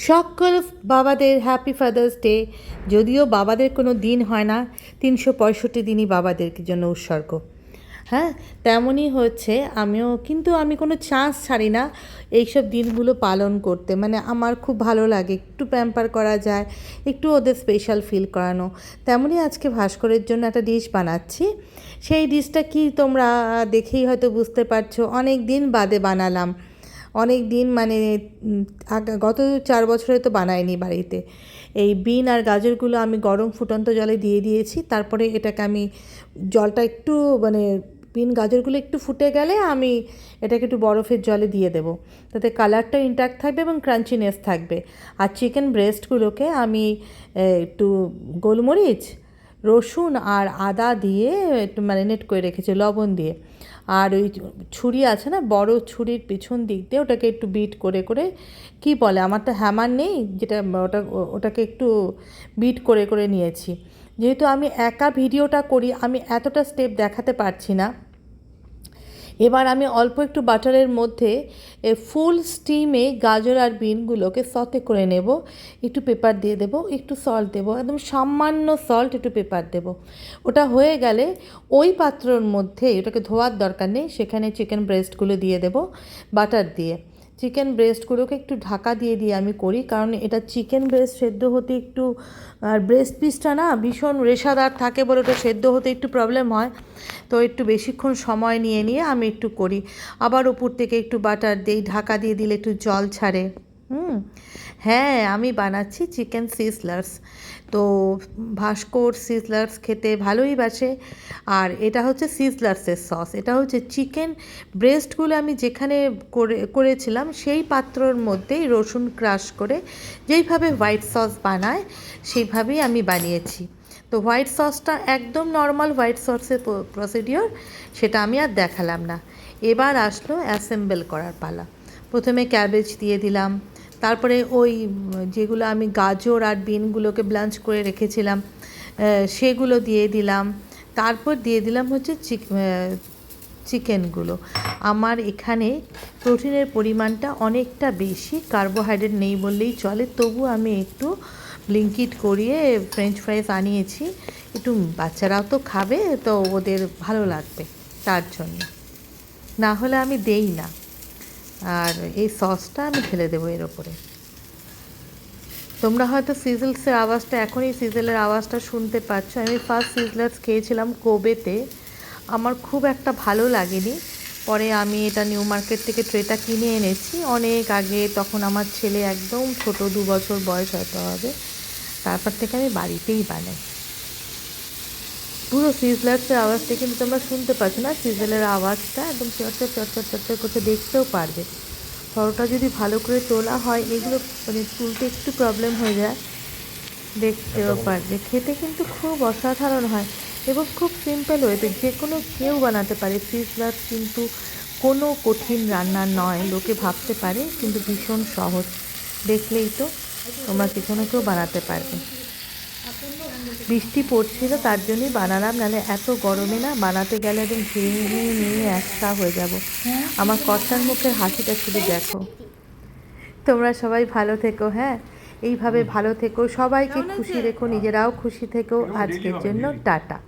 সকল বাবাদের happy father's day. যদিও বাবাদের কোনো দিন হয় না, 365 দিনই বাবাদের জন্য উৎসর্গ। হ্যাঁ, তেমনই হচ্ছে আমি কোনো চান্স ছাড়ি না এইসব দিনগুলো পালন করতে। মানে আমার খুব ভালো লাগে, একটু প্যাম্পার করা যায়, একটু ওদের স্পেশাল ফিল করানো। তেমনই আজকে ভাস্করের জন্য একটা ডিশ বানাচ্ছি। সেই ডিশটা কি তোমরা দেখেই হয়তো বুঝতে পারছো, অনেক দিন বাদে বানালাম। অনেক দিন মানে গত 4 বছরে তো বানাইনি বাড়িতে। এই বিন আর গাজরগুলো আমি গরম ফুটন্ত জলে দিয়ে দিয়েছি। তারপরে এটাকে আমি জলটা একটু মানে বিন গাজরগুলো একটু ফুটে গেলে আমি এটাকে একটু বরফের জলে দিয়ে দেবো, তাতে কালারটা ইনট্যাক্ট থাকবে এবং ক্রাঞ্চিনেস থাকবে। আর চিকেন ব্রেস্টগুলোকে আমি একটু গোলমরিচ, রসুন আর আদা দিয়ে একটু ম্যারিনেট করে রেখেছি লবণ দিয়ে। আর ওই ছুরি আছে না, বড় ছুরির পিছন দিক দিয়ে ওটাকে একটু বিট করে করে, কি বলে, আমার তো হ্যামার নেই, যেটা ওটাকে একটু বিট করে করে নিয়েছি। যেহেতু আমি একা ভিডিওটা করি, আমি এতটা স্টেপ দেখাতে পারছি না। এবার আমি অল্প একটু বাটারের মধ্যে ফুল স্টিমে গাজর আর বিনগুলোকে সতে করে নেব। একটু পেপার দিয়ে দেবো, একটু সল্ট দেবো, একদম সামান্য সল্ট, একটু পেপার দেবো। ওটা হয়ে গেলে ওই পাত্রর মধ্যে, ওটাকে ধোয়ার দরকার নেই, সেখানে চিকেন ব্রেস্টগুলো দিয়ে দেবো বাটার দিয়ে। চিকেন ব্রেস্টগুলোকে একটু ঢাকা দিয়ে দিয়ে আমি করি, কারণ এটা চিকেন ব্রেস্ট সেদ্ধ হতে একটু, আর ব্রেস্ট পিসটা না ভীষণ রেশাদার থাকে বলে ওটা সেদ্ধ হতে একটু প্রবলেম হয়। তো একটু বেশিক্ষণ সময় নিয়ে নিয়ে আমি একটু করি। আবার উপর থেকে একটু বাটার দিই, ঢাকা দিয়ে দিলে একটু জল ছাড়ে। হ্যাঁ, আমি বানাচ্ছি চিকেন সিজলার্স। তো ভাস্কর সিজলার্স খেতে ভালোই বাসে। আর এটা হচ্ছে সিজলার্সের সস। এটা হচ্ছে চিকেন ব্রেস্টগুলো আমি যেখানে করেছিলাম সেই পাত্রর মধ্যেই রসুন ক্রাশ করে যেইভাবে হোয়াইট সস বানায় সেইভাবেই আমি বানিয়েছি। তো হোয়াইট সসটা একদম নর্মাল হোয়াইট সসের প্রসিডিওর, সেটা আমি আর দেখালাম না। এবার আসলো অ্যাসেম্বল করার পালা। প্রথমে ক্যাবেজ দিয়ে দিলাম, তারপরে ওই যেগুলো আমি গাজর আর বিনগুলোকে ব্লাঞ্চ করে রেখেছিলাম সেগুলো দিয়ে দিলাম। তারপর দিয়ে দিলাম হচ্ছে চিকেনগুলো। আমার এখানে প্রোটিনের পরিমাণটা অনেকটা বেশি, কার্বোহাইড্রেট নেই বললেই চলে, তবু আমি একটু ব্লিঙ্কিট করিয়ে ফ্রেঞ্চ ফ্রাইস আনিয়েছি। একটু বাচ্চারাও তো খাবে, তো ওদের ভালো লাগবে তার জন্য, না হলে আমি দেই না। আর এই সসটা আমি ঢেলে দেবো এর ওপরে। তোমরা হয়তো সিজলসের আওয়াজটা, এখনই সিজলের আওয়াজটা শুনতে পাচ্ছ। আমি ফার্স্ট সিজলার্স খেয়েছিলাম কোবেতে, আমার খুব একটা ভালো লাগেনি। পরে আমি এটা নিউ মার্কেট থেকে ট্রেটা কিনে এনেছি অনেক আগে, তখন আমার ছেলে একদম ছোট, 2 বছর বয়স হয়তো হবে। তারপর থেকে আমি বাড়িতেই বানাই। পুরো সিজলার্সের আওয়াজটা কিন্তু তোমরা শুনতে পাচ্ছ না, সিজলের আওয়াজটা একদম চটচট চটচট চটচট করতে দেখতেও পারবে। ফটোটা যদি ভালো করে তোলা হয়, এগুলো মানে তুলতে একটু প্রবলেম হয়ে যায়, দেখতেও পারবে। খেতে কিন্তু খুব অসাধারণ হয় এবং খুব সিম্পল ওয়েতে যে কোনো কেউ বানাতে পারে। সিজলার কিন্তু কোনো কঠিন রান্না নয়, লোকে ভাবতে পারে, কিন্তু ভীষণ সহজ। দেখলেই তো তোমরা যে কোনো কেউ বানাতে পারবে। বৃষ্টি পড়ছিল তার জন্যই বানালাম, নাহলে এত গরমে না বানাতে গেলে একদম ঘেমে নিয়ে একটা হয়ে যাব। আমার কর্তার মুখের হাসিটা শুধু দেখো। তোমরা সবাই ভালো থেকো, হ্যাঁ, এইভাবে ভালো থেকো, সবাইকে খুশি রেখো, নিজেরাও খুশি থেকো। আজকের জন্য টাটা।